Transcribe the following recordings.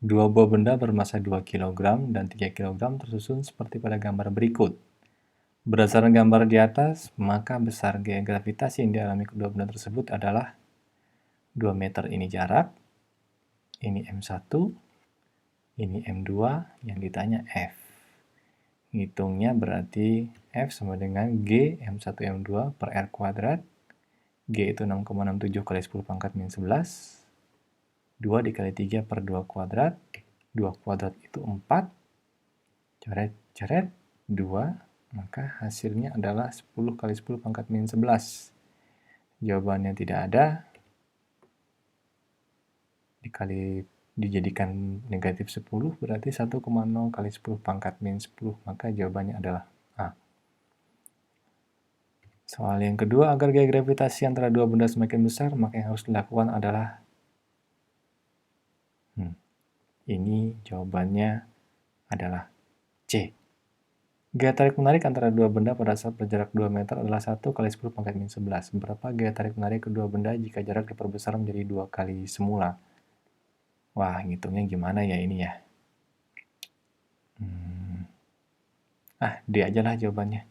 Dua buah benda bermassa 2 kg dan 3 kg tersusun seperti pada gambar berikut. Berdasarkan gambar di atas, maka besar gaya gravitasi yang dialami kedua benda tersebut adalah 2 meter ini jarak, ini M1, ini M2, yang ditanya F. Ngitungnya berarti F sama dengan G M1 M2 per R kuadrat. G itu 6,67 kali 10 pangkat min 11. 2 dikali 3 per 2 kuadrat. 2 kuadrat itu 4. Coret-coret 2. Maka hasilnya adalah 10 kali 10 pangkat min 11. Jawabannya tidak ada. Dijadikan negatif 10 berarti 1,0 kali 10 pangkat min 10. Maka jawabannya adalah A. Soal yang kedua, agar gaya gravitasi antara dua benda semakin besar, maka yang harus dilakukan adalah ini jawabannya adalah C. Gaya tarik-menarik antara dua benda pada saat berjarak 2 meter adalah 1 kali 10 pangkat min 11. Berapa gaya tarik-menarik kedua benda jika jarak diperbesar menjadi 2 kali semula? Wah, ngitungnya gimana ya ini ya? D aja lah jawabannya.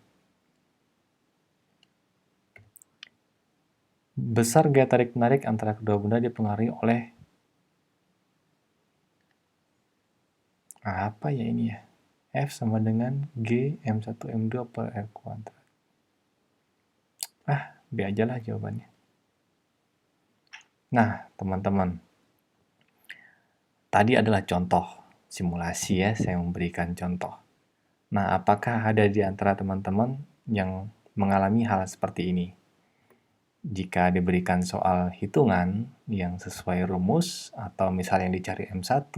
Besar gaya tarik-menarik antara kedua benda dipengaruhi oleh apa ya ini ya? F sama dengan G M1 M2 per R kuadrat. B aja lah jawabannya. Nah, teman-teman. Tadi adalah contoh simulasi ya, saya memberikan contoh. Nah, apakah ada di antara teman-teman yang mengalami hal seperti ini? Jika diberikan soal hitungan yang sesuai rumus, atau misalnya yang dicari M1,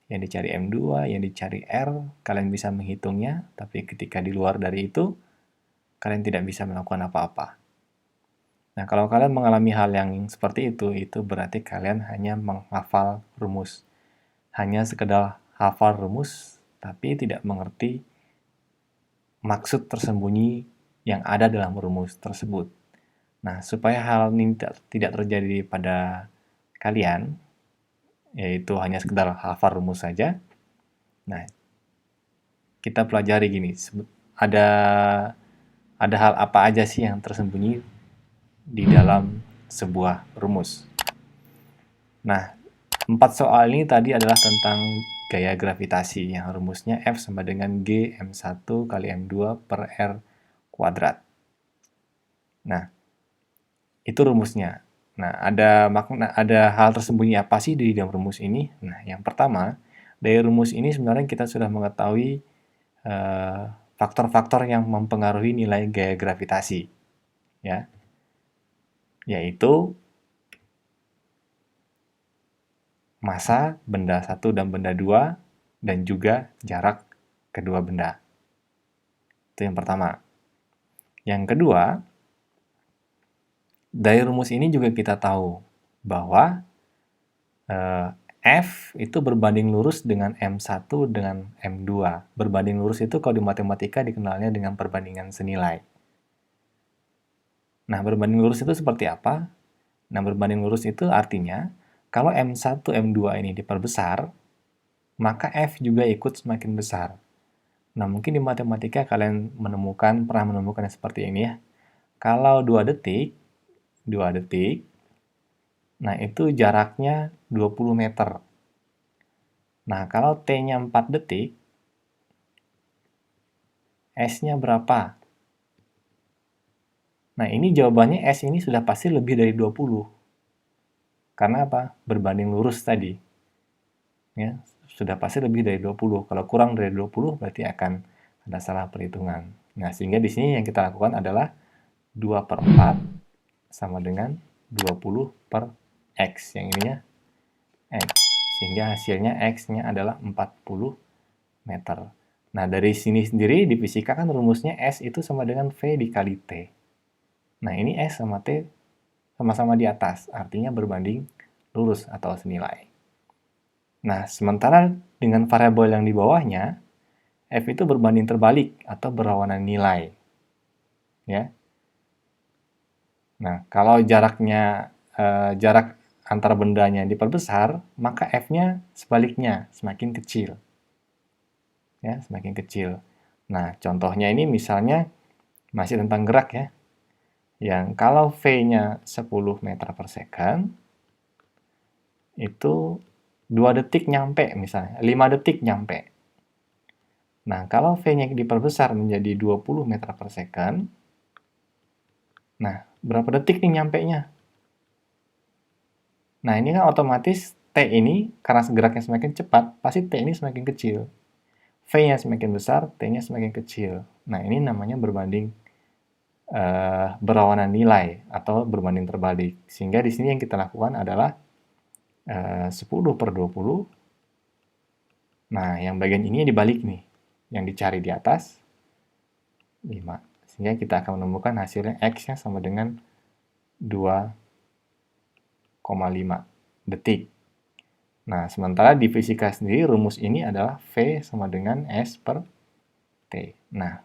yang dicari M2, yang dicari R, kalian bisa menghitungnya, tapi ketika di luar dari itu, kalian tidak bisa melakukan apa-apa. Nah, kalau kalian mengalami hal yang seperti itu berarti kalian hanya menghafal rumus. Hanya sekedar hafal rumus, tapi tidak mengerti maksud tersembunyi yang ada dalam rumus tersebut. Nah, supaya hal ini tidak terjadi pada kalian, yaitu hanya sekedar hafal rumus saja, nah, kita pelajari gini, ada hal apa aja sih yang tersembunyi di dalam sebuah rumus. Nah, 4 soal ini tadi adalah tentang gaya gravitasi yang rumusnya F sama dengan G M1 kali M2 per R kuadrat. Nah, itu rumusnya. Nah, ada hal tersembunyi apa sih di dalam rumus ini? Nah, yang pertama, dari rumus ini sebenarnya kita sudah mengetahui faktor-faktor yang mempengaruhi nilai gaya gravitasi, ya, yaitu massa benda 1 dan benda 2, dan juga jarak kedua benda. Itu yang pertama. Yang kedua, dari rumus ini juga kita tahu bahwa F itu berbanding lurus dengan M1 dengan M2. Berbanding lurus itu kalau di matematika dikenalnya dengan perbandingan senilai. Nah, berbanding lurus itu seperti apa? Nah, berbanding lurus itu artinya kalau M1, M2 ini diperbesar, maka F juga ikut semakin besar. Nah, mungkin di matematika kalian pernah menemukan seperti ini ya. Kalau 2 detik, nah itu jaraknya 20 meter. Nah, kalau T-nya 4 detik, S-nya berapa? Nah, ini jawabannya S ini sudah pasti lebih dari 20. Karena apa? Berbanding lurus tadi. Ya, sudah pasti lebih dari 20. Kalau kurang dari 20 berarti akan ada salah perhitungan. Nah, sehingga di sini yang kita lakukan adalah 2 per 4 sama dengan 20 per X. Yang ininya X. Sehingga hasilnya X-nya adalah 40 meter. Nah, dari sini sendiri di fisika kan rumusnya S itu sama dengan V dikali T. Nah, ini S sama T sama-sama di atas, artinya berbanding lurus atau senilai. Nah, sementara dengan variabel yang di bawahnya, F itu berbanding terbalik atau berlawanan nilai. Ya. Nah, kalau jarak antar bendanya diperbesar, maka F-nya sebaliknya, semakin kecil. Ya, semakin kecil. Nah, contohnya ini misalnya masih tentang gerak ya. Yang kalau V-nya 10 meter per second, itu 2 detik nyampe misalnya, 5 detik nyampe. Nah, kalau V-nya diperbesar menjadi 20 meter per second, nah, berapa detik nih nyampe-nya? Nah, ini kan otomatis T ini, karena geraknya semakin cepat, pasti T ini semakin kecil. V-nya semakin besar, T-nya semakin kecil. Nah, ini namanya berbanding berlawanan nilai atau berbanding terbalik. Sehingga di sini yang kita lakukan adalah 10/20. Nah, yang bagian ini dibalik nih. Yang dicari di atas 5. Sehingga kita akan menemukan hasilnya X-nya sama dengan 2,5 detik. Nah, sementara di fisika sendiri rumus ini adalah V sama dengan S per T. Nah,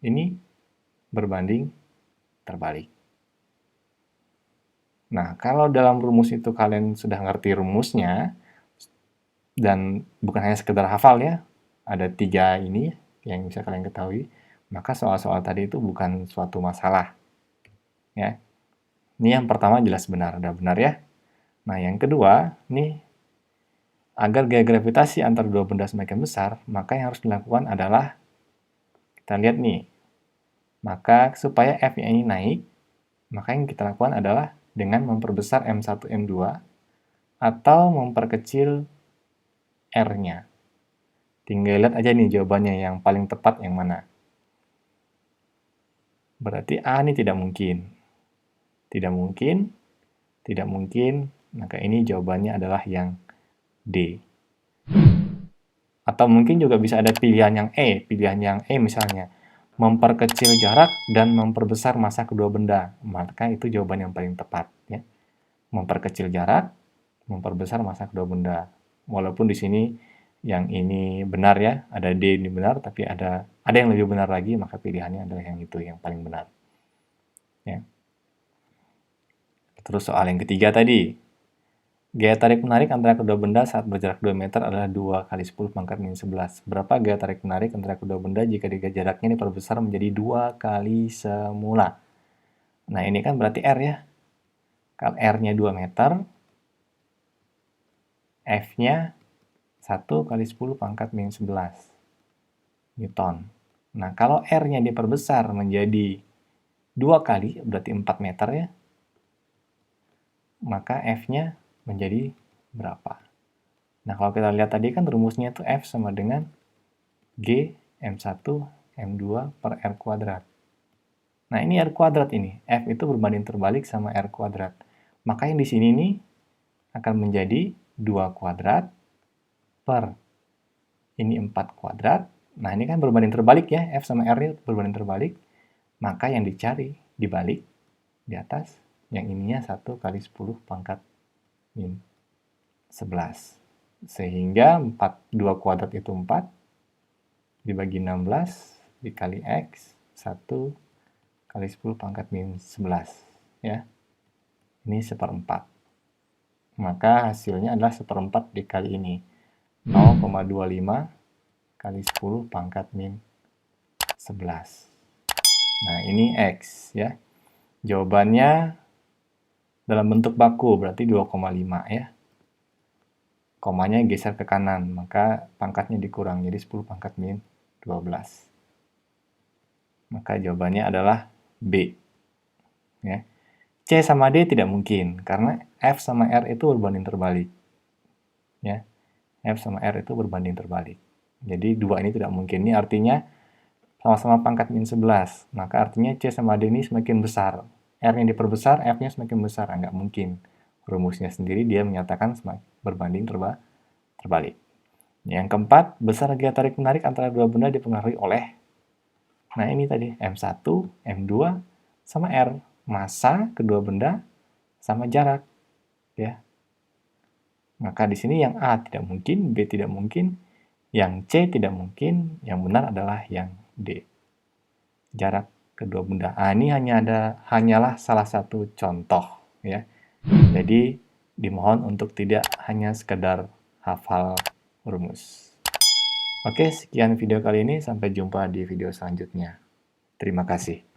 ini berbanding terbalik. Nah, kalau dalam rumus itu kalian sudah ngerti rumusnya, dan bukan hanya sekedar hafal ya, ada 3 ini yang bisa kalian ketahui, maka soal-soal tadi itu bukan suatu masalah. Ya. Ini yang pertama jelas benar, udah benar ya. Nah, yang kedua, nih, agar gaya gravitasi antara dua benda semakin besar, maka yang harus dilakukan adalah, kita lihat nih, maka supaya F-nya ini naik, maka yang kita lakukan adalah dengan memperbesar M1, M2, atau memperkecil R-nya. Tinggal lihat aja nih jawabannya yang paling tepat yang mana. Berarti A ini tidak mungkin. Tidak mungkin, tidak mungkin, maka ini jawabannya adalah yang D. Atau mungkin juga bisa ada pilihan yang E. Pilihan yang E misalnya, memperkecil jarak dan memperbesar massa kedua benda. Maka itu jawaban yang paling tepat. Ya. Memperkecil jarak, memperbesar massa kedua benda. Walaupun di sini yang ini benar ya, ada D ini benar, tapi ada yang lebih benar lagi, maka pilihannya adalah yang itu, yang paling benar. Ya. Terus soal yang ketiga tadi, gaya tarik-menarik antara kedua benda saat berjarak 2 meter adalah 2 kali 10 pangkat min 11. Berapa gaya tarik-menarik antara kedua benda jika jaraknya diperbesar menjadi 2 kali semula? Nah, ini kan berarti R ya. Kalau R-nya 2 meter, F-nya 1 kali 10 pangkat min 11 Newton. Nah, kalau R-nya diperbesar menjadi 2 kali, berarti 4 meter ya, maka F-nya menjadi berapa? Nah, kalau kita lihat tadi kan rumusnya itu F sama dengan G M1 M2 per R kuadrat. Nah, ini R kuadrat ini. F itu berbanding terbalik sama R kuadrat. Maka yang di sini nih akan menjadi 2 kuadrat per ini 4 kuadrat. Nah, ini kan berbanding terbalik ya. F sama R itu berbanding terbalik. Maka yang dicari dibalik di atas, yang ininya 1 kali 10 pangkat min 11. Sehingga 2 kuadrat itu 4, dibagi 16, dikali X, 1 kali 10 pangkat min 11. Ya. Ini 1/4. Maka hasilnya adalah 1/4 dikali ini. 0,25 kali 10 pangkat min 11. Nah, ini X ya. Jawabannya dalam bentuk baku, berarti 2,5 ya. Komanya geser ke kanan, maka pangkatnya dikurang, jadi 10 pangkat min 12. Maka jawabannya adalah B. Ya. C sama D tidak mungkin, karena F sama R itu berbanding terbalik. Ya. F sama R itu berbanding terbalik. Jadi 2 ini tidak mungkin. Ini artinya sama-sama pangkat min 11. Maka artinya C sama D ini semakin besar. R-nya diperbesar, F-nya semakin besar. Nggak mungkin. Rumusnya sendiri dia menyatakan berbanding terbalik. Yang keempat, besar gaya tarik-menarik antara dua benda dipengaruhi oleh, nah ini tadi, M1, M2, sama R. Massa kedua benda sama jarak. Ya. Maka di sini yang A tidak mungkin, B tidak mungkin, yang C tidak mungkin, yang benar adalah yang D. Jarak kedua benda. Ini hanyalah salah satu contoh ya. Jadi Dimohon untuk tidak hanya sekedar hafal rumus. Oke, sekian video kali ini. Sampai jumpa di video selanjutnya. Terima kasih.